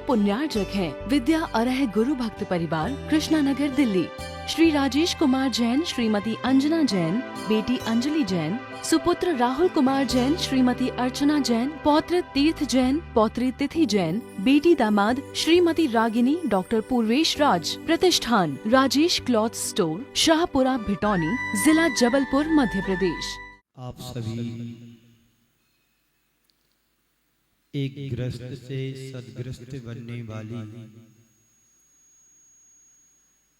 पुण्यार्जक हैं। विद्या अरह गुरु भक्त परिवार, कृष्णा नगर, दिल्ली। श्री राजेश कुमार जैन, श्रीमती अंजना जैन, बेटी अंजलि जैन, सुपुत्र राहुल कुमार जैन, श्रीमती अर्चना जैन, पौत्र तीर्थ जैन, पौत्री तिथि जैन, बेटी दामाद श्रीमती रागिनी, डॉक्टर पूर्वेश राज। प्रतिष्ठान राजेश क्लॉथ स्टोर, शाहपुरा, भिटौनी, जिला जबलपुर, मध्य प्रदेश। आप सभी एक ग्रस्त से सदग्रस्त बनने वाली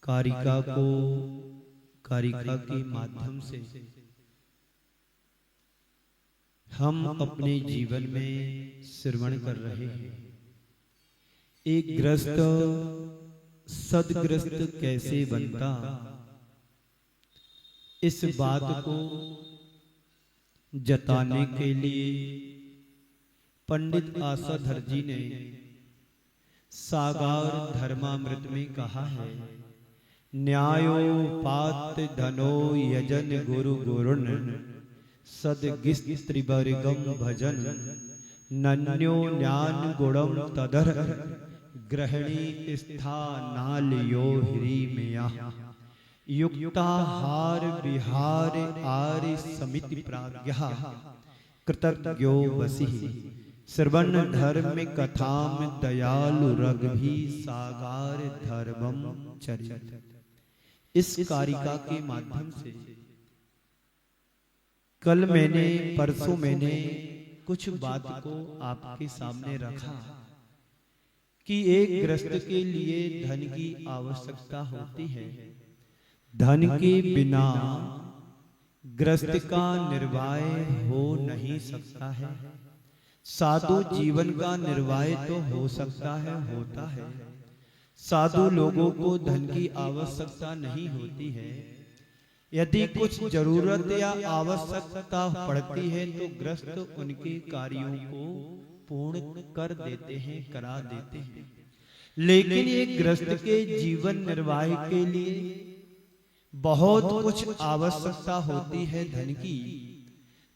कारिका के माध्यम से हम अपने जीवन में श्रवण कर रहे हैं। एक ग्रस्त सदग्रस्त कैसे बनता, इस बात को जताने के लिए पंडित आसाधर जी ने सागार धर्मामृत में कहा है, न्यायोपात धनो यजन गुरु गुरुन सदगिस्त्रिवर्गम भजन नन्यो ज्ञान गुणम तदर ग्रहणी स्थानालयो ह्रीमया युक्ताहार विहार आर्य समिति प्राज्ञः कृतज्ञो वसिः श्रवण धर्म कथाम दयालु रघुभी सागार धर्मम चरित। इस कारिका के माध्यम से कल परसों मैंने कुछ बात को आपके सामने रखा कि एक ग्रस्त के लिए धन की आवश्यकता होती है। धन के बिना ग्रस्त का निर्वाह हो नहीं सकता है। साधु जीवन का निर्वाह तो हो सकता है, होता है। साधु लोगों को धन की आवश्यकता नहीं होती है। यदि कुछ जरूरत या आवश्यकता पड़ती है तो ग्रस्त उनके कार्यों को पूर्ण कर देते हैं, करा देते हैं। लेकिन एक ग्रस्त के जीवन निर्वाह के लिए बहुत कुछ आवश्यकता होती है धन की।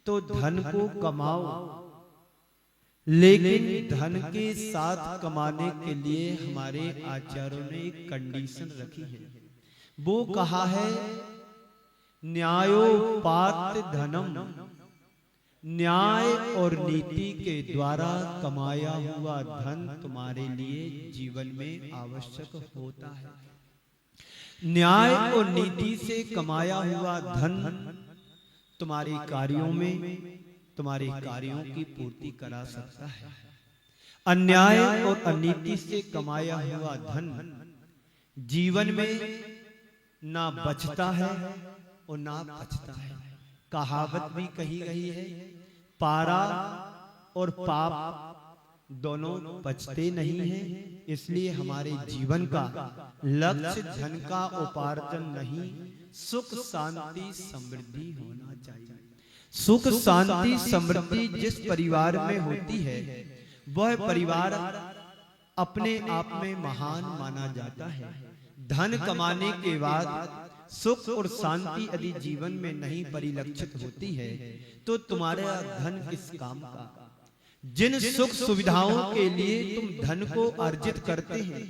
तो धन को कमाओ, लेकिन धन के साथ कमाने के लिए हमारे आचार्यों ने एक कंडीशन रखी है। वो कहा है, न्यायोपात धनम, न्याय और नीति के द्वारा कमाया हुआ धन तुम्हारे लिए जीवन में आवश्यक होता है। न्याय और नीति से कमाया हुआ धन तुम्हारे कार्यों में, तुम्हारे कार्यों की पूर्ति करा सकता है। अन्याय और अनीति से कमाया हुआ धन जीवन में ना बचता है और ना बचता है। कहावत भी कही गई है, पारा और पाप दोनों बचते नहीं हैं। इसलिए हमारे जीवन का लक्ष्य धन का उपार्जन नहीं, सुख शांति समृद्धि होना चाहिए। सुख शांति समृद्धि जिस परिवार में होती है वह परिवार अपने आप में महान माना जाता है। धन कमाने के बाद सुख और शांति यदि जीवन में नहीं परिलक्षित होती है तो तुम्हारा धन किस काम का। जिन सुख सुविधाओं के लिए तुम धन को अर्जित करते हैं,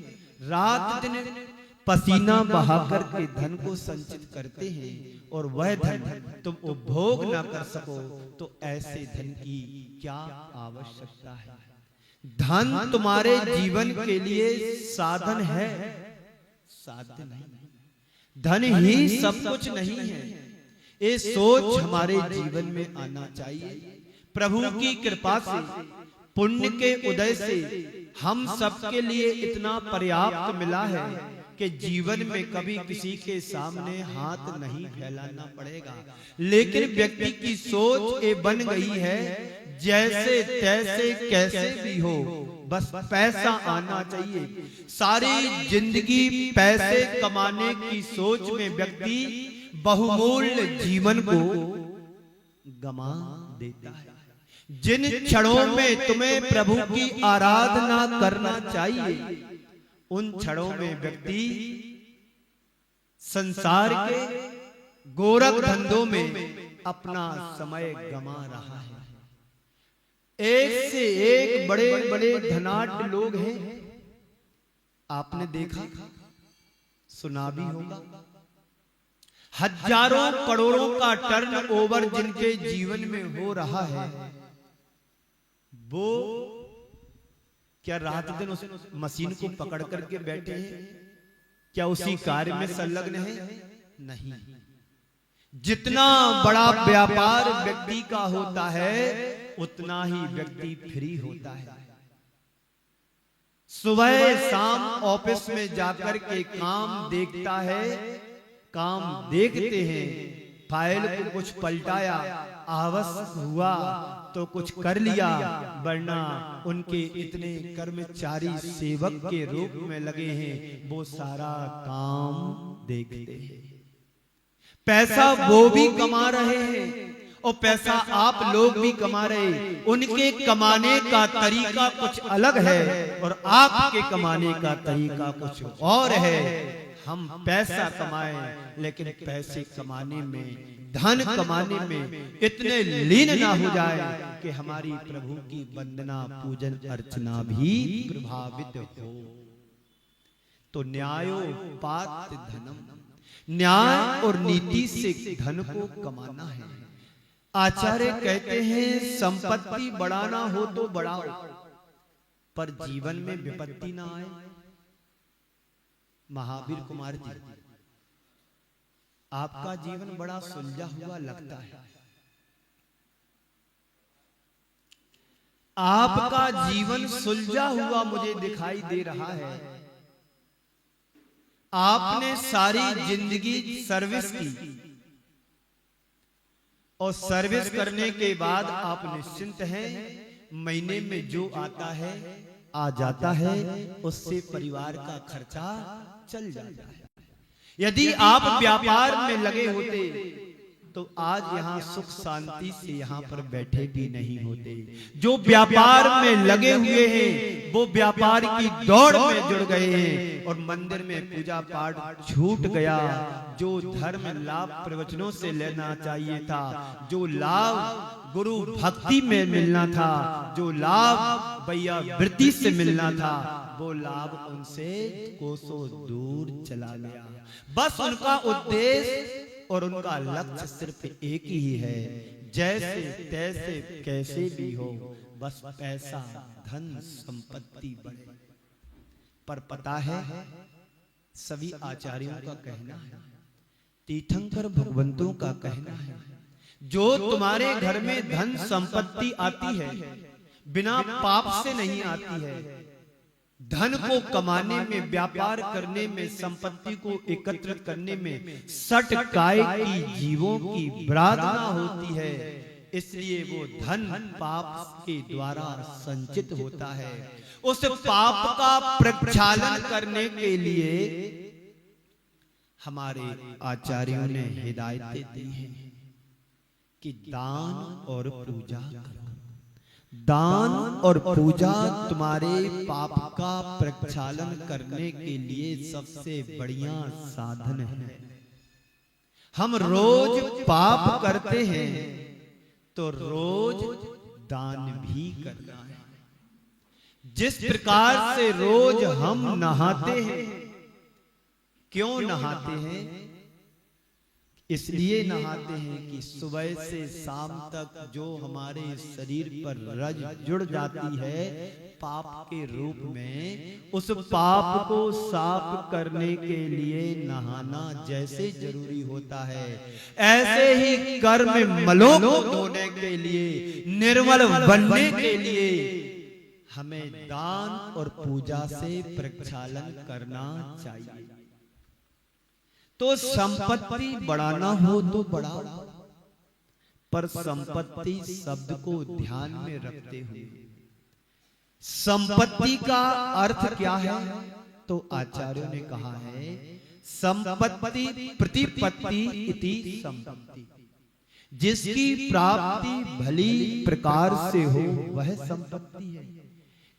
रात दिन पसीना बहाकर के धन को संचित करते हैं और वह धन तुम उपभोग ना कर सको तो ऐसे धन की क्या आवश्यकता है। धन तुम्हारे जीवन के लिए साधन है, साध्य नहीं। धन ही सब कुछ नहीं है। ये सोच हमारे जीवन में आना चाहिए। प्रभु की कृपा से, पुण्य के उदय से हम सबके लिए इतना पर्याप्त मिला है कि जीवन में कभी किसी के सामने हाथ नहीं फैलाना पड़ेगा। लेकिन व्यक्ति की सोच ये बन गई है, जैसे तैसे कैसे भी हो, बस पैसा आना चाहिए। सारी जिंदगी पैसे कमाने की सोच में व्यक्ति बहुमूल्य जीवन को गमा देता है। जिन क्षणों में तुम्हें प्रभु की आराधना करना चाहिए, उन क्षणों में व्यक्ति संसार के गोरख धंधों में अपना समय गमा रहा है। एक से एक बड़े बड़े धनाढ्य लोग हैं, आपने देखा, सुना भी होगा, हजारों करोड़ों का टर्न ओवर जिनके जीवन में हो रहा है, वो क्या रात दिन उस मशीन को पकड़ करके बैठे हैं? क्या उसी कार्य में संलग्न है? नहीं। जितना बड़ा व्यापार व्यक्ति का होता है, उतना ही व्यक्ति फ्री होता है। सुबह शाम ऑफिस में जाकर के काम देखता है, काम देखते हैं, फाइल को कुछ पलटाया, आवश्यक हुआ तो कुछ कर लिया, वरना उनके इतने कर्मचारी सेवक के रूप में लगे हैं, वो सारा काम देखते हैं। पैसा वो भी कमा रहे हैं और पैसा आप लोग भी कमा रहे हैं। उनके कमाने का तरीका कुछ अलग है और आपके कमाने का तरीका कुछ और है। हम पैसा कमाएं, लेकिन पैसे कमाने में, धन कमाने में इतने लीन ना हो जाए कि हमारी प्रभु की वंदना पूजन अर्चना भी प्रभावित हो। तो न्यायोपात धनम, न्याय और नीति से धन को कमाना है। आचार्य कहते हैं संपत्ति बढ़ाना हो तो बढ़ाओ, पर जीवन में विपत्ति ना आए। महावीर कुमार जी, आपका जीवन बड़ा सुलझा हुआ लगता है। आपका जीवन सुलझा हुआ मुझे दिखाई दे रहा है। आपने सारी जिंदगी सर्विस की और सर्विस करने के बाद आप निश्चिंत हैं, महीने में जो आता है आ जाता है, उससे परिवार का खर्चा चल जाता है। यदि आप व्यापार में लगे होते तो आज यहाँ सुख शांति से यहाँ पर बैठे भी नहीं होते। जो व्यापार में लगे हुए हैं वो व्यापार की दौड़ में जुड़ गए हैं और मंदिर में पूजा पाठ छूट गया। जो धर्म लाभ प्रवचनों से लेना चाहिए था, जो लाभ गुरु भक्ति में मिलना था, जो लाभ भैया वृत्ति से मिलना था, वो लाभ उनसे कोसों दूर चला गया। बस उनका उद्देश्य और उनका लक्ष्य सिर्फ एक ही है, जैसे तैसे कैसे भी हो, बस पैसा धन संपत्ति बढ़े। पर पता है सभी आचार्यों का कहना है, तीर्थंकर भगवंतों का कहना है, जो तुम्हारे घर में धन संपत्ति आती है बिना पाप से नहीं आती है। धन को कमाने में, व्यापार करने में, संपत्ति को एकत्रित करने में सट काय की जीवों की प्रार्थना होती है। इसलिए वो धन पाप के द्वारा संचित होता है। उस पाप का प्रक्षालन करने के लिए हमारे आचार्यों ने हिदायतें दी हैं कि दान और पूजा करो। दान और पूजा तुम्हारे पाप का प्रक्षालन करने के लिए सबसे बढ़िया साधन है। हम रोज पाप करते हैं तो रोज दान भी करना है। जिस प्रकार से रोज हम नहाते हैं, क्यों नहाते हैं? इसलिए नहाते हैं कि सुबह से शाम तक जो हमारे शरीर पर रज जुड़ जाती है पाप के रूप में, उस पाप को साफ करने के लिए नहाना जैसे जरूरी होता है, ऐसे ही कर्म मलों को धोने के लिए, निर्मल बनने के लिए हमें दान और पूजा से प्रक्षालन करना चाहिए। तो संपत्ति बढ़ाना हो तो बढ़ाओ, पर संपत्ति शब्द को ध्यान में रखते हुए। संपत्ति का अर्थ क्या है? तो आचार्यों ने कहा है संपत्ति प्रतिपत्ति इति संपत्ति। जिसकी प्राप्ति भली प्रकार से हो वह संपत्ति है।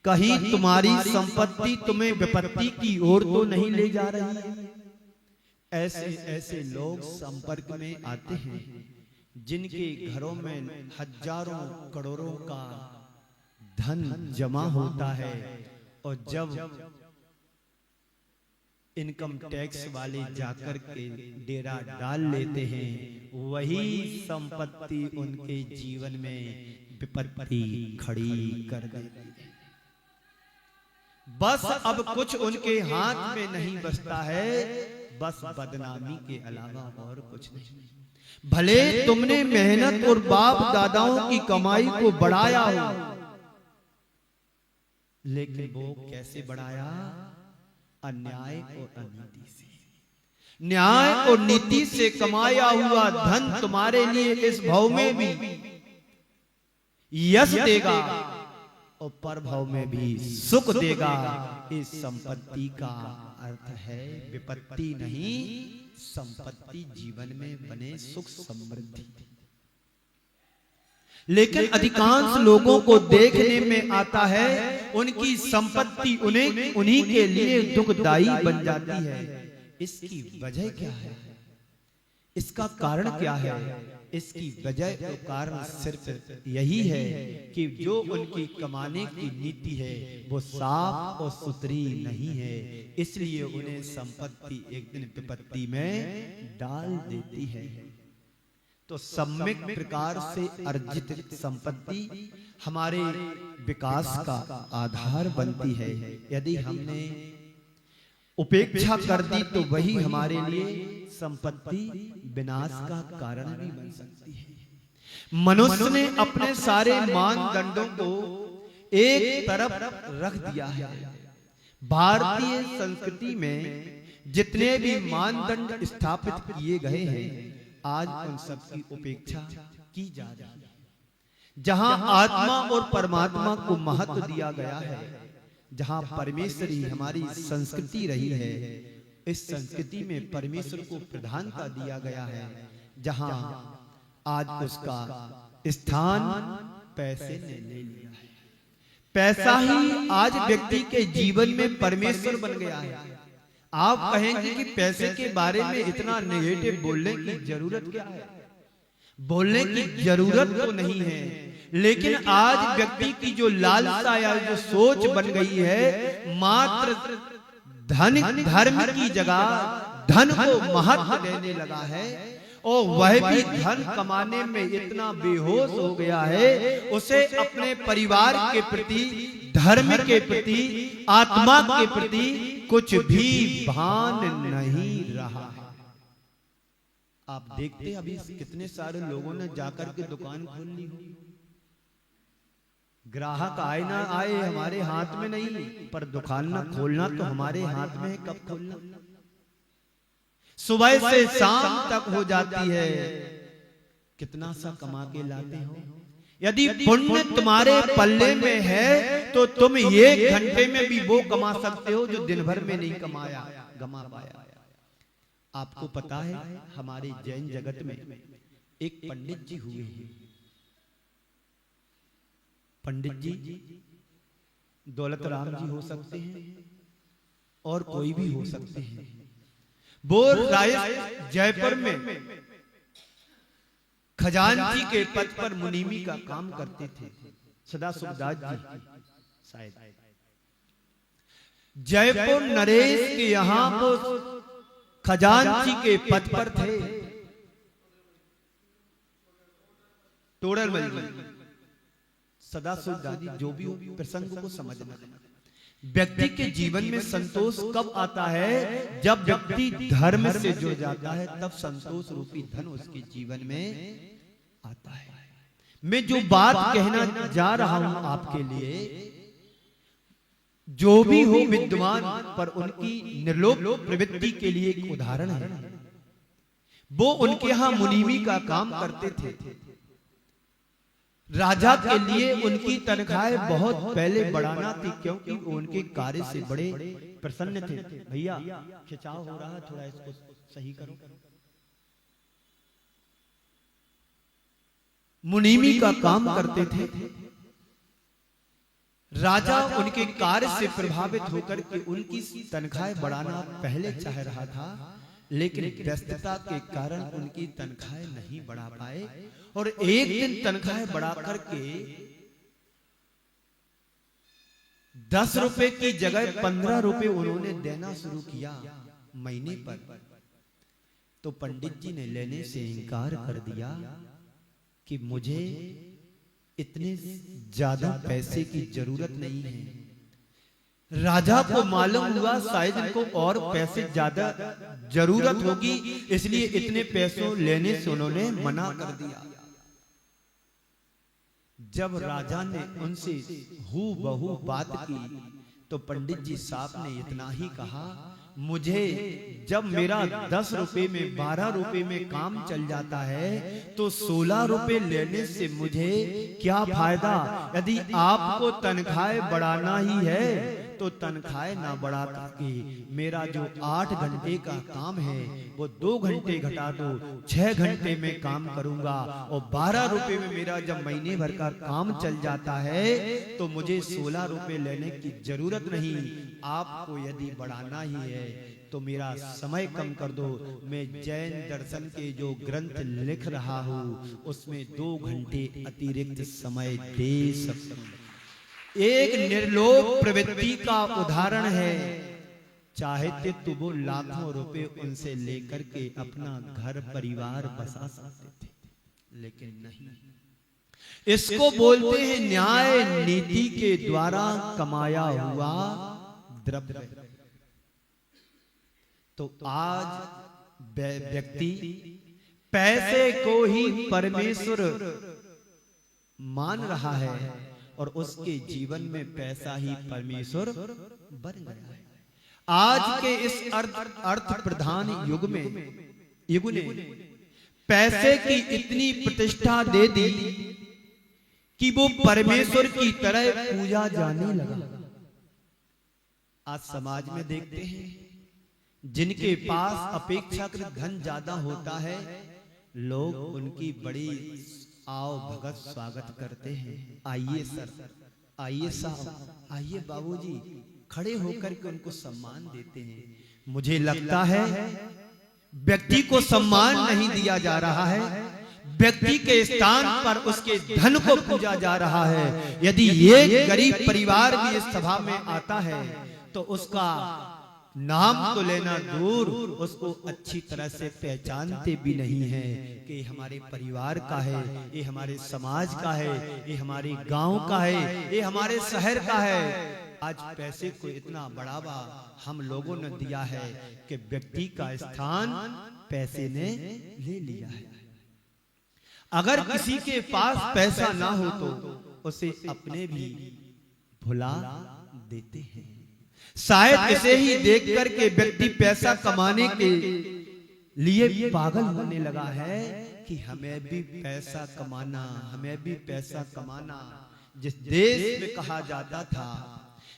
कहीं तुम्हारी संपत्ति तुम्हें विपत्ति की ओर तो नहीं ले जा रही है। ऐसे ऐसे लोग संपर्क में आते हैं जिनके घरों में हजारों करोड़ों का धन जमा होता है और जब इनकम टैक्स वाले जाकर के डेरा डाल लेते हैं, वही संपत्ति उनके जीवन में विपत्ति खड़ी कर देती है। बस अब कुछ उनके हाथ में नहीं बचता है, बस बदनामी के अलावा और कुछ नहीं। भले तुमने मेहनत और बाप दादाओं की कमाई को बढ़ाया हो, लेकिन वो कैसे बढ़ाया? अन्याय और अनीति से। न्याय और नीति से कमाया हुआ धन तुम्हारे लिए इस भाव में भी यश देगा और परभाव में भी सुख देगा। इस संपत्ति का अर्थ है विपत्ति नहीं, संपत्ति जीवन में बने सुख समृद्धि। लेकिन अधिकांश लोगों को देखने में आता है उनकी संपत्ति उन्हीं के लिए दुखदाई बन जाती है। इसकी वजह क्या है? इसका कारण क्या है? इसकी वजह तो कारण सिर्फ यही है कि जो उनकी कमाने की नीति है वो साफ और सुथरी नहीं है, इसलिए उन्हें संपत्ति एक दिन विपत्ति में डाल देती है। तो सम्यक प्रकार से अर्जित संपत्ति हमारे विकास का आधार बनती है। यदि हमने उपेक्षा कर दी तो वही हमारे लिए संपत्ति विनाश का कारण भी बन सकती है। मनुष्य ने अपने सारे मानदंडों को एक तरफ रख दिया है। भारतीय संस्कृति में जितने भी मानदंड स्थापित किए गए हैं, आज उन सब की उपेक्षा की जा रही है। जहां आत्मा और परमात्मा को महत्व दिया गया है, जहां परमेश्वर ही हमारी संस्कृति रही है, इस संस्कृति में परमेश्वर को प्रधानता दिया गया है, जहां आज उसका स्थान पैसे ने ले लिया है। पैसा ही आज व्यक्ति के जीवन में परमेश्वर बन गया है। आप कहेंगे कि पैसे के बारे में इतना नेगेटिव बोलने की जरूरत क्या है? बोलने की जरूरत तो नहीं है, लेकिन आज व्यक्ति की जो लालसा या जो सोच बन गई है, मात्र धर्म की जगह धन को महत्व देने लगा है, और वह भी धन कमाने में इतना बेहोश हो गया है, उसे अपने परिवार के प्रति, धर्म के प्रति, आत्मा के प्रति कुछ भी भान नहीं रहा है। आप देखते हैं अभी कितने सारे लोगों ने जाकर के दुकान खोल ली हो। ग्राहक आए ना आए हमारे हाथ में नहीं, पर दुकान ना खोलना तो हमारे हाथ में है। कब खोलना? सुबह से शाम तक हो जाती है। कितना सा कमा के लाते हो? यदि पुण्य तुम्हारे पल्ले में है तो तुम 1 घंटे में भी वो कमा सकते हो जो दिन भर में नहीं गमा पाया। आपको पता है हमारे जैन जगत में एक पंडित जी हुए हैं। पंडित जी दौलत राम जी हो सकते हैं और कोई भी हो सकते हैं। वो जयपुर में खजांची के पद पर मुनीमी का काम करते थे। सदा सुखदास जी शायद जयपुर नरेश के यहाँ वो खजांची के पद पर थे। टोडरमल जी, सदा सुखदास जी, जो भी हो प्रसंग को समझना। व्यक्ति के जीवन में संतोष कब आता है? जब व्यक्ति धर्म से जुड़ जाता है, तब संतोष रूपी धन उसके जीवन में आता है। मैं जो बात कहना जा रहा हूं आपके लिए, जो भी हो विद्वान, पर उनकी निर्लोभ प्रवृत्ति के लिए एक उदाहरण है। वो उनके यहां मुनीमी का काम करते थे। राजा के लिए उनकी तनख्वाहें बहुत पहले बढ़ाना थी, क्योंकि वो उनके कार्य से बड़े प्रसन्न थे। भैया खिंचाव हो रहा है, थोड़ा इसको सही करो। मुनीमी का काम करते थे। राजा उनके कार्य से प्रभावित होकर के उनकी तनख्वाहें बढ़ाना पहले चाह रहा था, लेकिन व्यस्तता के कारण उनकी तनख्वाहें नहीं बढ़ा पाए। और एक दिन तनख्वाहें बढ़ा करके 10 रुपए की जगह 15 रुपए उन्होंने देना शुरू किया। महीने पर। तो पंडित जी ने लेने से इनकार कर दिया कि मुझे इतने ज्यादा पैसे की जरूरत नहीं है। राजा को मालूम हुआ शायद इनको और पैसे ज्यादा जरूरत होगी, इसलिए इतने पैसों लेने से उन्होंने मना कर दिया। जब राजा ने उनसे हूबहू बात की तो पंडित जी साहब ने इतना ही कहा, मुझे जब मेरा 10 रुपए में 12 रुपए में काम चल जाता है तो 16 रुपए लेने से मुझे क्या फायदा। यदि आपको तनख्वाह बढ़ाना ही है तो तनख्वाह ना बढ़ा करके मेरा जो 8 घंटे का काम है वो 2 घंटे घटा दो, 6 घंटे में काम करूंगा। और 12 रुपए में मेरा जब महीने भर का काम चल जाता है तो मुझे 16 रुपए लेने की जरूरत नहीं। आपको यदि बढ़ाना ही है तो मेरा समय कम कर दो। मैं जैन दर्शन के जो ग्रंथ लिख रहा हूँ उसमें 2 घंटे अतिरिक्त समय दे सकता हूं। एक निर्लोभ प्रवृत्ति का उदाहरण है। चाहते तो वो लाखों रुपए उनसे लेकर के अपना घर परिवार बसा सकते थे, लेकिन नहीं। इसको बोलते हैं न्याय नीति के द्वारा कमाया हुआ द्रव्य। तो आज व्यक्ति पैसे को ही परमेश्वर मान रहा है और उसके जीवन में पैसा ही परमेश्वर बन गया है। आज के इस अर्थ प्रधान युग ने पैसे की इतनी प्रतिष्ठा दे दी कि वो परमेश्वर की तरह पूजा जाने लगा। आज समाज में देखते हैं जिनके पास अपेक्षाकृत धन ज्यादा होता है, लोग उनकी बड़ी आओ भगत स्वागत करते हैं। आइए सर, आइए साहब, आइए बाबूजी, खड़े होकर के उनको सम्मान देते हैं। मुझे लगता है व्यक्ति को सम्मान नहीं दिया जा रहा है, व्यक्ति के स्थान पर उसके धन को पूजा जा रहा है। यदि ये गरीब परिवार भी इस सभा में आता है तो उसका नाम तो लेना दूर, उसको अच्छी तरह से पहचानते भी नहीं है कि हमारे परिवार का है, ये हमारे समाज का है, ये हमारे गांव का है, ये हमारे शहर का है। आज पैसे को इतना बढ़ावा हम लोगों ने दिया है कि व्यक्ति का स्थान पैसे ने ले लिया है। अगर किसी के पास पैसा ना हो तो उसे अपने भी भुला देते हैं। शायद इसे ही देख करके व्यक्ति पैसा कमाने के लिए पागल होने लगा है कि हमें भी पैसा कमाना, हमें भी पैसा कमाना। जिस देश में कहा जाता था,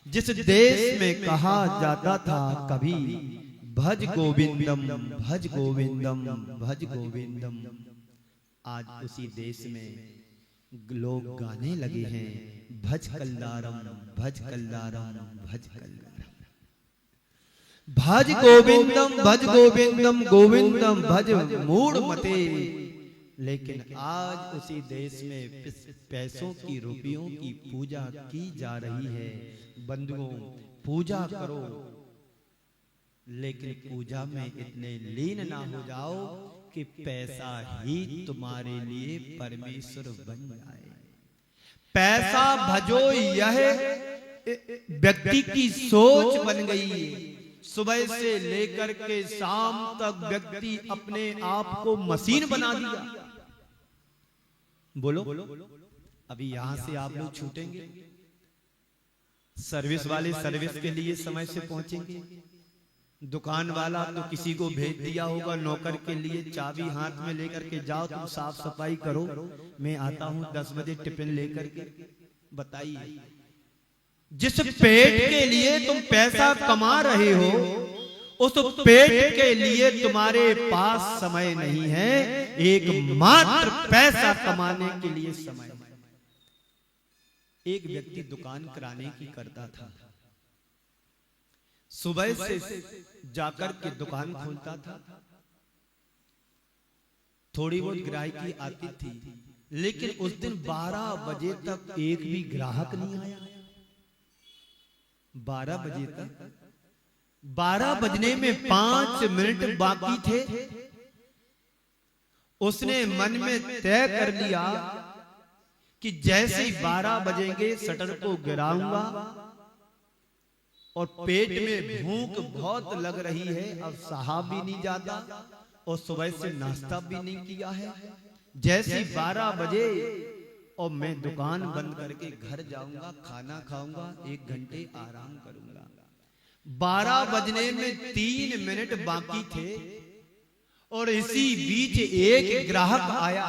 जिस देश में कहा जाता था कभी भज गोविंदम, भज गोविंदम, भज गोविंदम, आज उसी देश में लोग गाने लगे हैं भज कल्लारम, भज कल्लारम, भज कल्लारम, भज गोविंदम, भज गोविंदम, गोविंदम भज मूढ़ मते। लेकिन आज उसी देश में पैसों की, रुपयों की पूजा की जा रही है। बंधुओं, पूजा करो लेकिन पूजा में इतने लीन ना हो जाओ कि पैसा ही तुम्हारे लिए परमेश्वर बन जाए। पैसा भजो यह व्यक्ति की सोच बन गई है। सुबह से लेकर के शाम तक व्यक्ति अपने आप को मशीन बना दिया। बोलो, अभी यहां से आप लोग छूटेंगे, सर्विस वाले सर्विस के लिए समय से पहुंचेंगे, दुकान वाला तो किसी को भेज दिया होगा नौकर के लिए, चाबी हाथ में लेकर के जाओ, तुम साफ सफाई करो, मैं आता हूं 10 बजे टिफिन लेकर के। बताइए, जिस पेट के लिए तुम पैसा कमा रहे हो उस पेट के लिए तुम्हारे पास समय नहीं है, एकमात्र पैसा कमाने के लिए समय। एक व्यक्ति दुकान किराने की करता था, सुबह से जाकर के दुकान खोलता था, थोड़ी बहुत ग्राहकी आती थी, लेकिन उस दिन 12 बजे तक एक भी ग्राहक नहीं आया। 12 बजे तक 12 बजने में 5 मिनट बाकी थे। उसने मन में तय कर लिया कि जैसे ही 12 बजेंगे शटर को गिराऊंगा, और पेट में भूख बहुत लग रही है, अब सहा भी नहीं जाता और सुबह से नाश्ता भी नहीं किया है। जैसे 12 बजे और मैं दुकान बंद करके घर जाऊंगा, खाना खाऊंगा, 1 घंटे आराम करूंगा। 12 बजने में 3 मिनट बाकी थे और इसी बीच एक ग्राहक आया।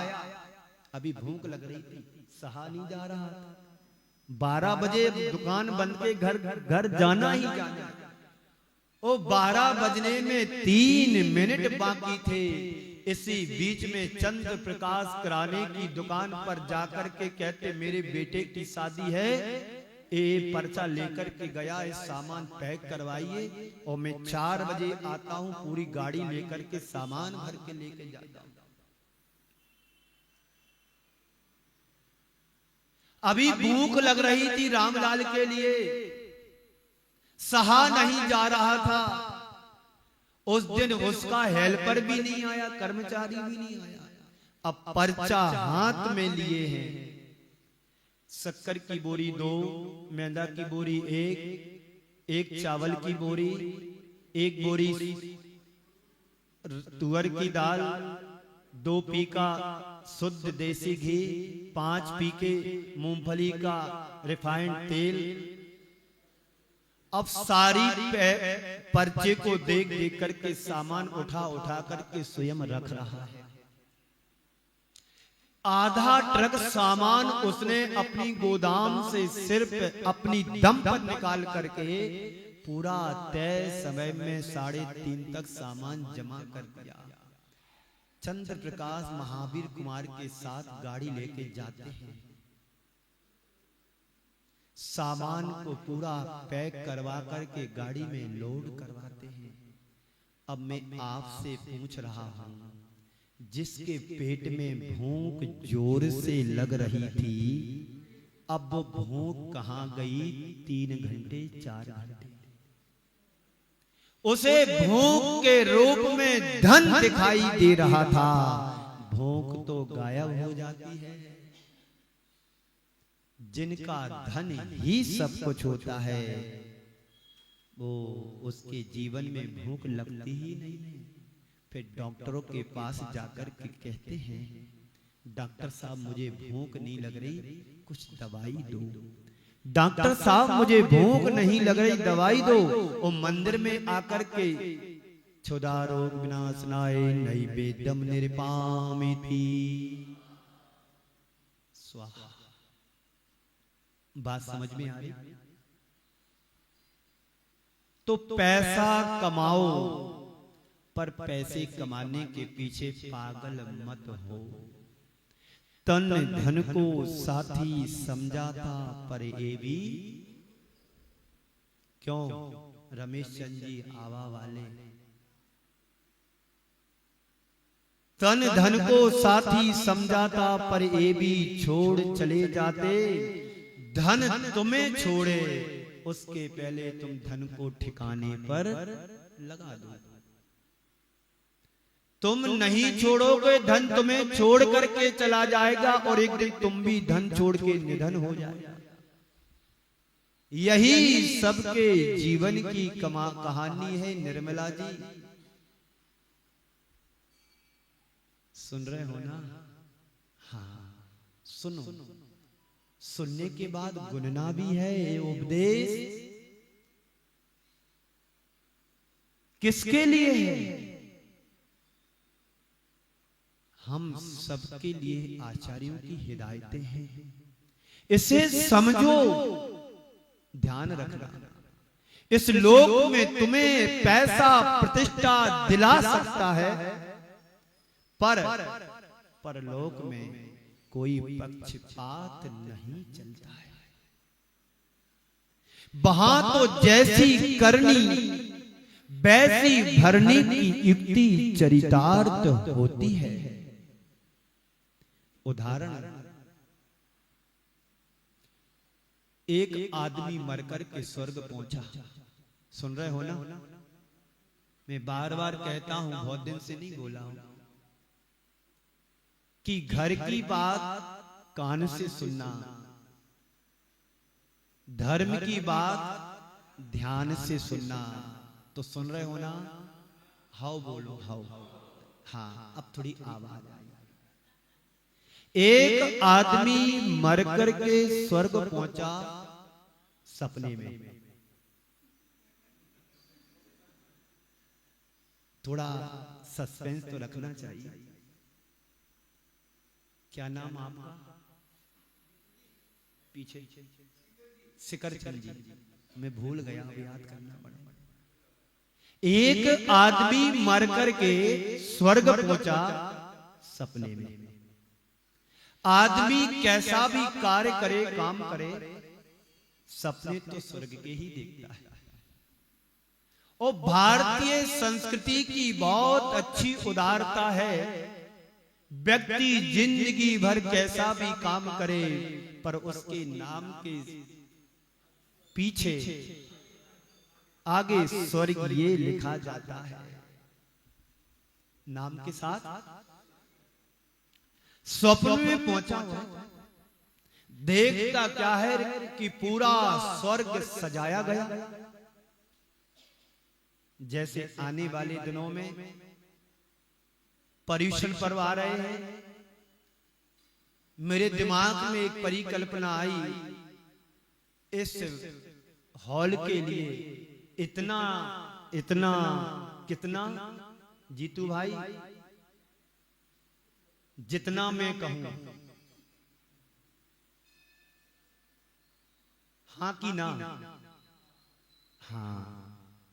अभी भूख लग रही थी, सहा नहीं जा रहा था। 12 बजे दुकान बंद के घर जाना ही जाना। ओ 12 बजने में 3 मिनट बाकी थे। इसी बीच में चंद्र प्रकाश किराने की दुकान पर जाकर के कहते, मेरे बेटे की शादी है, ये पर्चा लेकर के गया, इस सामान पैक करवाइए और मैं 4 बजे आता हूं, पूरी गाड़ी लेकर के सामान भर के लेके जाता हूं। अभी भूख लग रही थी रामलाल के लिए, सहा नहीं जा रहा था। उस दिन उसका हेल्पर भी नहीं आया, कर्मचारी भी नहीं आया। अब पर्चा हाथ में लिए हैं, शक्कर की बोरी 2, मैदा की बोरी 1, चावल की बोरी 1, बोरी तुअर की दाल, 2 पीका शुद्ध देसी घी, 5 पीके मूंगफली का रिफाइंड तेल। अब सारी पर्चे को देख देख करके सामान उठा उठा करके स्वयं रख रहा है। आधा ट्रक सामान उसने अपनी गोदाम से सिर्फ अपनी दम पर निकाल करके पूरा तय समय में 3:30 तक सामान जमा कर दिया। चंद्र प्रकाश महावीर कुमार के साथ गाड़ी लेके जाते हैं, सामान को पूरा पैक करवा करके गाड़ी में लोड करवाते हैं। अब मैं आपसे पूछ रहा हूं, जिसके पेट में भूख जोर से लग रही थी, अब वो भूख कहां गई? 3 घंटे 4 घंटे उसे भूख के रूप में धन दिखाई दे रहा था। भूख तो गायब हो जाती है। जिनका धन ही सब कुछ होता है, वो उसके जीवन में भूख लगती ही नहीं। फिर डॉक्टरों के पास जाकर के कहते हैं, डॉक्टर साहब मुझे भूख नहीं लग रही, कुछ दवाई दो। डॉक्टर साहब मुझे भूख नहीं लग रही, दवाई दो। और मंदिर में आकर के क्षुधा रोग विनाशनाय नैवेद्यम निरपामिति स्वाहा। बात समझ में आ रही? तो पैसा कमाओ, पर पैसे कमाने के पीछे पागल मत हो। तन धन को साथी समझाता, पर ये भी क्यों? रमेश चंद जी आवा वाले, तन धन को साथी समझाता, पर ये भी छोड़ चले जाते। धन तुम्हें छोड़े, उसके पहले तुम धन को ठिकाने पर लगा दो। तुम नहीं छोड़ोगे, धन तुम्हें छोड़ करके चला जाएगा और एक दिन तुम भी धन छोड़ के निधन हो जाएगा। यही सबके जीवन की कहानी है। निर्मला जी सुन रहे हो ना? हाँ सुनो। सुनने के बाद गुनना भी है। ये उपदेश किसके लिए है? हम सबके लिए आचार्यों की हिदायतें हैं। इसे समझो, ध्यान रखना। इस लोक में तुम्हें पैसा प्रतिष्ठा दिला सकता है, पर लोक में कोई पक्षपात नहीं चलता है। वहां तो जैसी करनी वैसी भरने की युक्ति चरितार्थ होती है। उदाहरण, एक आदमी मरकर के स्वर्ग पहुंचा। सुन रहे हो ना? मैं बार बार कहता हूं, बहुत दिन से नहीं बोला हूं, कि घर की बात कान से सुनना, धर्म की बात ध्यान से सुनना। तो सुन रहे हो ना? हाउ बोलो, हाउ। हाँ, अब थोड़ी आवाज आई। एक आदमी मर करके स्वर्ग पहुंचा सपने में। थोड़ा सस्पेंस तो रखना चाहिए। क्या नाम आपका? पीछे सिकरचंद जी, मैं भूल गया, अब याद करना पड़ेगा। एक आदमी मर करके स्वर्ग पहुंचा सपने में। आदमी कैसा भी कार्य करे, काम करे, सपने तो स्वर्ग के ही देखता है। और भारतीय संस्कृति की बहुत अच्छी उदारता है। व्यक्ति जिंदगी भर कैसा भी काम करे, पर उसके नाम के पीछे आगे स्वर्ग ये लिखा जाता है। नाम के साथ स्वप्न में पहुंचा हुआ, देखता क्या है कि पूरा स्वर्ग सजाया गया। जैसे आने वाले दिनों में पर्युषण पर्व आ रहे हैं, मेरे दिमाग में एक परिकल्पना आई, इस हॉल के लिए इतना इतना कितना, जीतू भाई, जितना मैं कहूं, हाँ कि ना? हाँ,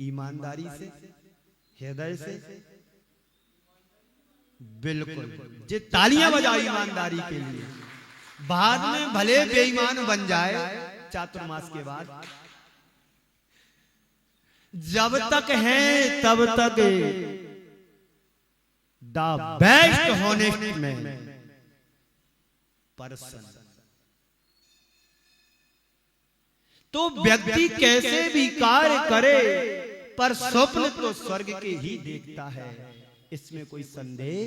ईमानदारी से, हृदय से, बिल्कुल। जे तालियां बजाओ ईमानदारी के लिए। बाद में भले बेईमान बन जाए चातुर्मास के बाद, जब तक है तब तक the best honest man person. तो व्यक्ति कैसे भी कार्य करे, पर स्वप्न तो स्वर्ग के ही देखता है, इसमें कोई संदेह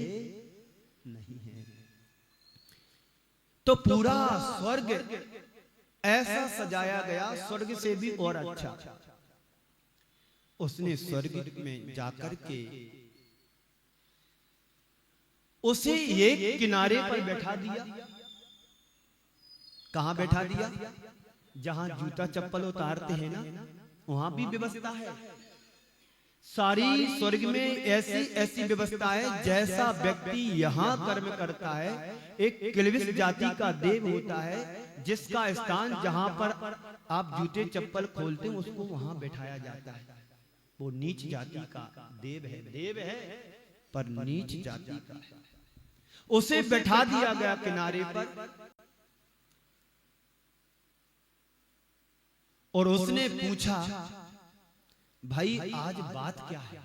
नहीं है। तो पूरा स्वर्ग ऐसा सजाया गया, स्वर्ग से भी और अच्छा। उसने स्वर्ग में जाकर के उसे एक किनारे पर बैठा दिया। कहां बैठा दिया? जहां जूता चप्पल उतारते हैं ना, वहां भी व्यवस्था है। सारी स्वर्ग में ऐसी ऐसी व्यवस्था है, जैसा व्यक्ति यहां कर्म करता है, एक किलविस जाति का देव होता है, जिसका स्थान जहां पर आप जूते चप्पल खोलते हैं, उसको वहां बैठाया जाता है। वो नीच जाति का देव है, देव है पर नीच जाति का है। उसे बैठा दिया गया किनारे पर, और उसने पूछा, भाई आज बात क्या है?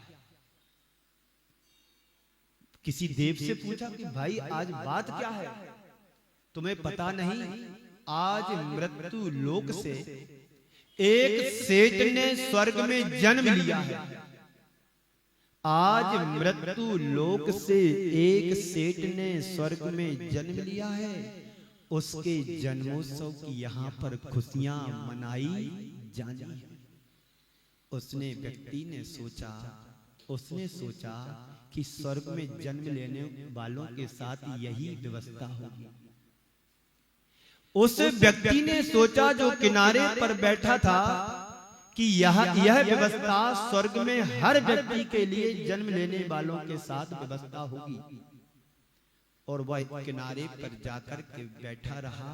किसी देव से पूछा कि भाई आज बात क्या है? तुम्हें पता नहीं, आज मृत्यु लोक से एक सेठ ने स्वर्ग में जन्म लिया है। आज मृत्यु लोक से एक सेठ ने स्वर्ग में जन्म लिया है। उसके जन्मोत्सव की यहाँ पर खुशियां मनाई जानी है। उसने व्यक्ति ने सोचा, उसने सोचा कि स्वर्ग में जन्म लेने वालों के साथ यही व्यवस्था होगी। उस व्यक्ति ने सोचा जो किनारे पर बैठा था कि यह व्यवस्था स्वर्ग में हर व्यक्ति के लिए जन्म लेने वालों के साथ व्यवस्था होगी। और वह किनारे पर जाकर के बैठा रहा,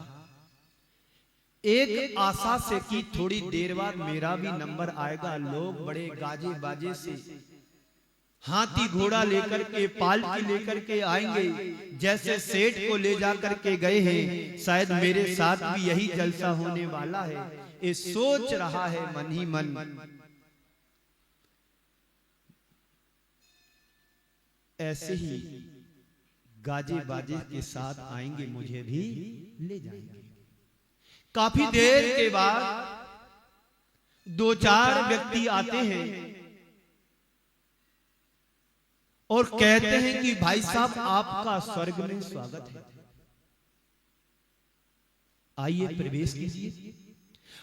एक आशा से कि थोड़ी देर बाद मेरा भी नंबर आएगा। लोग बड़े गाजे बाजे से हाथी घोड़ा लेकर के, पालकी लेकर के आएंगे, जैसे सेठ को ले जाकर के गए हैं। शायद मेरे साथ भी यही जलसा होने वाला है, ये सोच रहा है मन ही मन। ऐसे ही गाजे बाजे के साथ आएंगे, मुझे भी ले जाएंगे। काफी देर के बाद दो चार व्यक्ति आते हैं, और कहते हैं कि भाई साहब आपका स्वर्ग में स्वागत है, आइए प्रवेश कीजिए।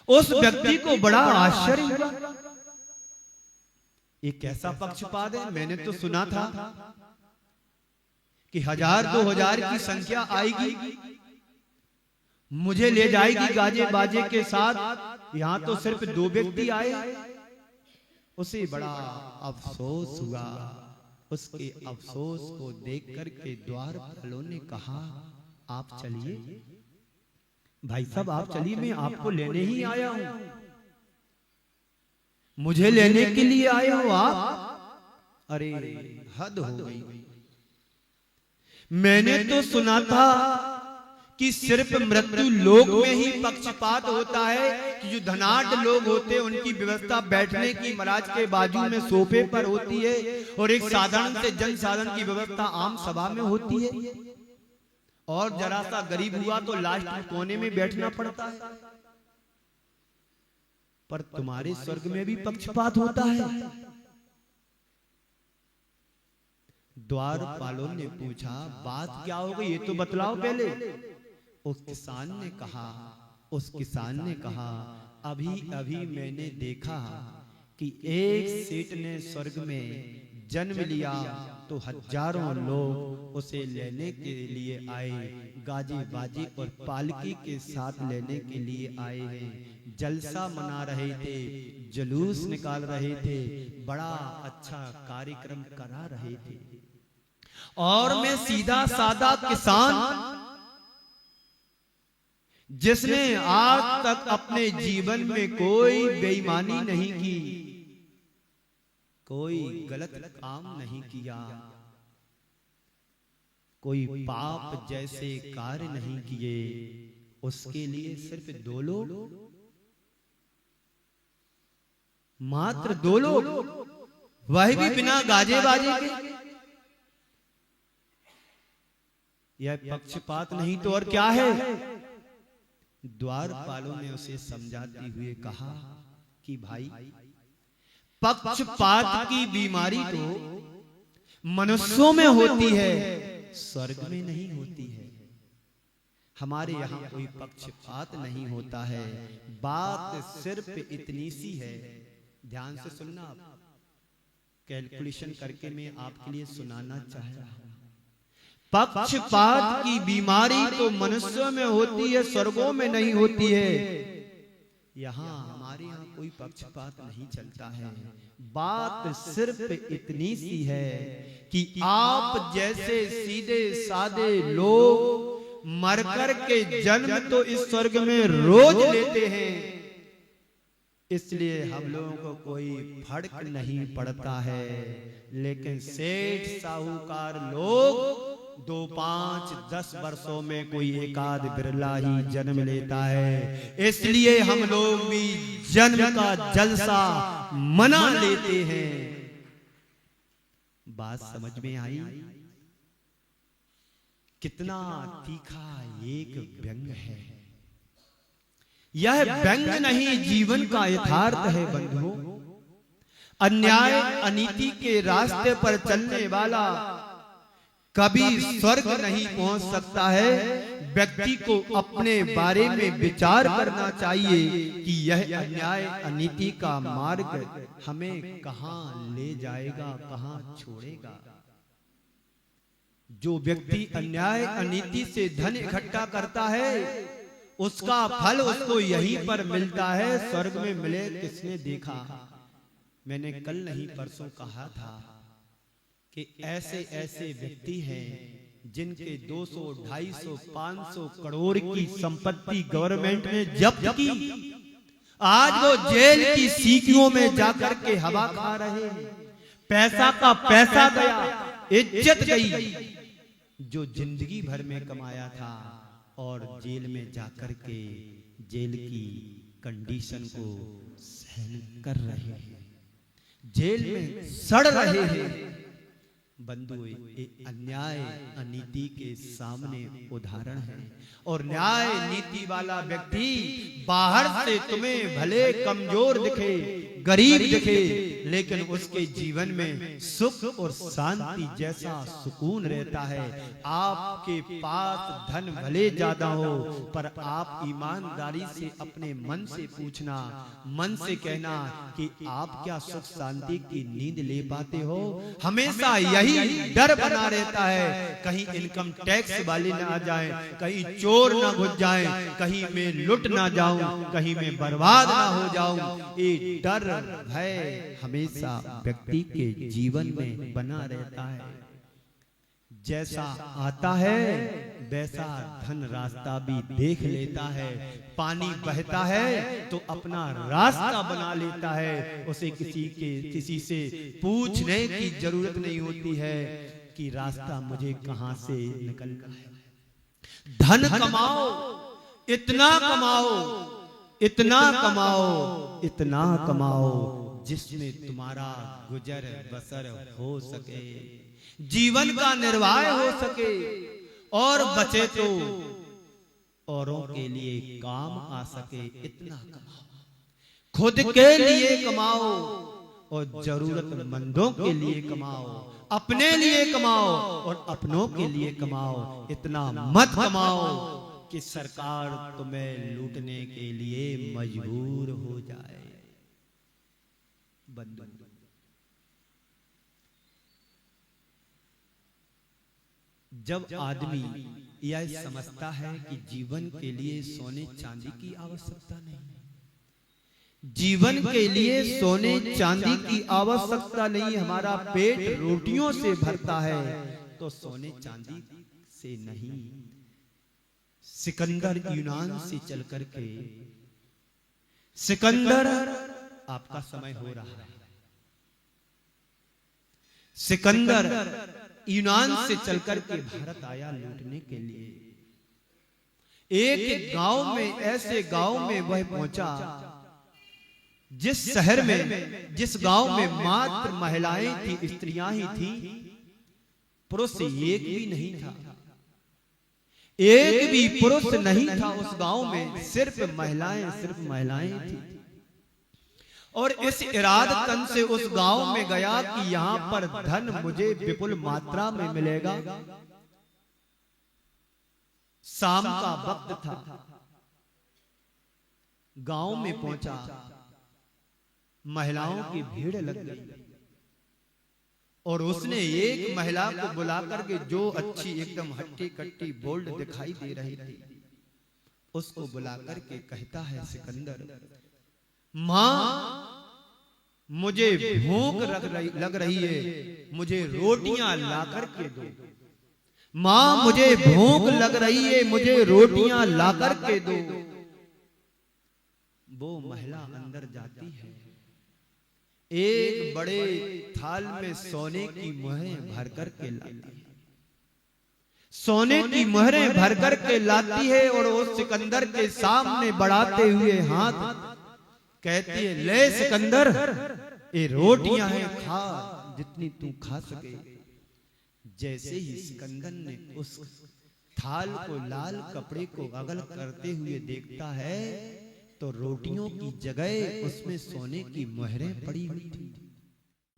उस व्यक्ति को बड़ा आश्चर्य हुआ, ये कैसा पक्षपात है। मैंने तो सुना था कि 1000-2000 की संख्या आएगी, मुझे ले जाएगी गाजे बाजे के साथ, यहां तो सिर्फ 2 व्यक्ति आए। उसे बड़ा अफसोस हुआ। उसके अफसोस को देख करके द्वारपालों ने कहा, आप चलिए भाई साहब, आप चलिए, मैं आपको लेने ही आया हूं, मुझे लेने के लिए आए हो आप? अरे हद हो गई। मैंने तो सुना था कि सिर्फ मृत्यु लोक में ही पक्षपात होता है, कि जो धनाढ़ लोग होते हैं उनकी व्यवस्था बैठने की महाराज के बाजू में सोफे पर होती है, और एक साधारण से जन साधन की व्यवस्था आम सभा में होती है, और जरा सा गरीब हुआ तो लास्ट कोने में बैठना पड़ता है। पर तुम्हारे स्वर्ग में भी पक्षपात होता है। द्वारपालों ने पूछा, बात क्या हो गई, ये तो बतलाओ पहले। उस किसान ने कहा, अभी अभी मैंने देखा कि एक सेठ ने स्वर्ग में जन्म लिया तो हजारों लोग उसे लेने के लिए आए, गाजे बाजे और पालकी के साथ लेने के लिए आए हैं, जलसा मना रहे थे, जुलूस निकाल रहे थे, बड़ा अच्छा कार्यक्रम करा रहे थे, और मैं सीधा सादा किसान जिसने आज तक अपने जीवन में कोई बेईमानी नहीं की, कोई गलत काम नहीं किया, कोई पाप जैसे कार्य नहीं किए, उसके लिए सिर्फ 2 लोग, मात्र 2 लोग, वह भी बिना गाजे बाजे के। यह पक्षपात नहीं तो और क्या है। द्वारपालों ने उसे समझाते हुए कहा कि भाई, पक्षपात की बीमारी तो मनुष्यों में होती है, स्वर्ग में नहीं होती है। हमारे यहाँ कोई पक्षपात नहीं होता है। बात सिर्फ इतनी सी है, ध्यान से सुनना, आप कैलकुलेशन करके मैं आपके लिए सुनाना चाह रहा हूं। पक्षपात की बीमारी तो मनुष्यों में होती है, स्वर्गों में नहीं होती है। यहाँ हमारे यहाँ कोई पक्षपात नहीं चलता है। बात सिर्फ इतनी सी है कि आप जैसे सीधे सादे लोग मरकर के जन्म तो इस स्वर्ग में रोज लेते हैं, इसलिए हम लोगों को कोई फर्क नहीं पड़ता है। लेकिन सेठ साहूकार लोग 2, 5, 10 वर्षों में कोई एकाध बिरला ही जन्म लेता है, इसलिए हम लोग भी जन्म का जलसा मना लेते हैं। बात समझ में आई? कितना तीखा एक व्यंग है। यह व्यंग नहीं, जीवन का यथार्थ है बंधुओं। अन्याय अनीति के रास्ते पर चलने वाला कभी स्वर्ग नहीं पहुंच सकता है। व्यक्ति को अपने बारे में विचार करना चाहिए कि यह अन्याय अनीति का मार्ग हमें कहां ले जाएगा, कहां छोड़ेगा। जो व्यक्ति अन्याय अनीति से धन इकट्ठा करता है, उसका फल उसको यहीं पर मिलता है, स्वर्ग में मिले किसने देखा। मैंने कल नहीं परसों कहा था कि ऐसे ऐसे व्यक्ति हैं जिनके 200, 250, 500 करोड़ की संपत्ति गवर्नमेंट ने जब्त की, आज वो जेल की सीखियों में जाकर के हवा खा रहे हैं। पैसा का पैसा गया, इज्जत गई, जो जिंदगी भर में कमाया था, और जेल में जाकर के जेल की कंडीशन को सहन कर रहे हैं, जेल में सड़ रहे हैं। बंधुओं, अन्याय अनीति के सामने उदाहरण है। और न्याय नीति वाला व्यक्ति बाहर से तुम्हें भले कमजोर दिखे, गरीब दिखे, लेकिन उसके जीवन में सुख और शांति जैसा सुकून रहता है। आपके पास धन भले ज्यादा हो, पर आप ईमानदारी से अपने मन से पूछना, मन से कहना कि आप क्या सुख शांति की नींद ले पाते हो। हमेशा यही डर बना रहता है, कहीं इनकम टैक्स वाले ना आ जाएं, कहीं चोर ना घुस जाएं, कहीं मैं लुट ना जाऊं, कहीं मैं बर्बाद ना हो जाऊं। ये डर भय हमेशा व्यक्ति के जीवन में बना रहता है। जैसा आता है वैसा धन रास्ता भी देख लेता है। पानी बहता है तो अपना रास्ता बना लेता है। उसे किसी से पूछने की जरूरत नहीं होती है कि रास्ता मुझे कहां से निकलना है। धन कमाओ, इतना कमाओ, इतना कमाओ, इतना कमाओ जिसमें तुम्हारा गुजर बसर हो सके, जीवन का निर्वाह हो सके, और बचे तो औरों के लिए काम आ सके। इतना कमाओ, खुद के लिए कमाओ और जरूरतमंदों के लिए कमाओ, अपने लिए कमाओ और अपनों के लिए कमाओ। इतना मत कमाओ कि सरकार तुम्हें लूटने के लिए मजबूर हो जाए। बंधु, जब आदमी यह समझता है कि जीवन के लिए सोने चांदी की आवश्यकता नहीं, जीवन के लिए सोने चांदी की आवश्यकता नहीं, हमारा पेट रोटियों से भरता है, तो सोने चांदी से नहीं। सिकंदर यूनान से चल करके, सिकंदर आपका समय हो रहा है। सिकंदर यूनान से चलकर के भारत आया लूटने के लिए। एक गांव में, ऐसे गांव में वह पहुंचा जिस शहर में, जिस गांव में मात्र महिलाएं थी, स्त्रियां ही थी, पुरुष एक भी नहीं था। एक भी पुरुष नहीं था उस गांव में, सिर्फ महिलाएं थी। और इस इरादतन से उस गांव में गया कि यहां पर धन मुझे विपुल मात्रा में मिलेगा। शाम का वक्त था, गांव में पहुंचा, महिलाओं की भीड़ लग गई और उसने एक महिला को बुला करके, जो अच्छी एकदम हट्टी कट्टी बोल्ड दिखाई दे रही थी, उसको बुला करके कहता है, सिकंदर, मां मुझे भूख लग रही है, मुझे रोटियां ला करके दो। मां मुझे भूख लग रही है, मुझे रोटियां ला करके दो। वो महिला अंदर जाती है, एक बड़े थाल में सोने की मोहरें भर करके लाती है, सोने की मोहरें भर करके लाती है और उस सिकंदर के सामने बढ़ाते हुए हाथ कहती है, ले सिकंदर, ये रोटियां हैं, खा जितनी तू खा सके। जैसे ही सिकंदर ने उस थाल को, लाल कपड़े को अगल करते हुए देखता है, तो रोटियों की जगह उसमें सोने की मोहरें पड़ी हुई थी।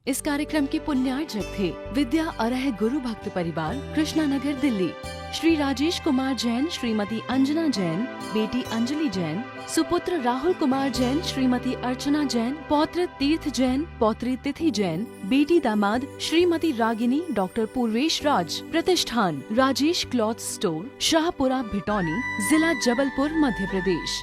इस कार्यक्रम के पुण्यार्जक थे विद्या अरह गुरु भक्त परिवार, कृष्णानगर, दिल्ली। श्री राजेश कुमार जैन, श्रीमती अंजना जैन, बेटी अंजलि जैन, सुपुत्र राहुल कुमार जैन, श्रीमती अर्चना जैन, पौत्र तीर्थ जैन, पौत्री तिथि जैन, बेटी दामाद श्रीमती रागिनी, डॉक्टर पूर्वेश राज। प्रतिष्ठान राजेश क्लॉथ स्टोर, शाहपुरा, भिटौनी, जिला जबलपुर, मध्य प्रदेश।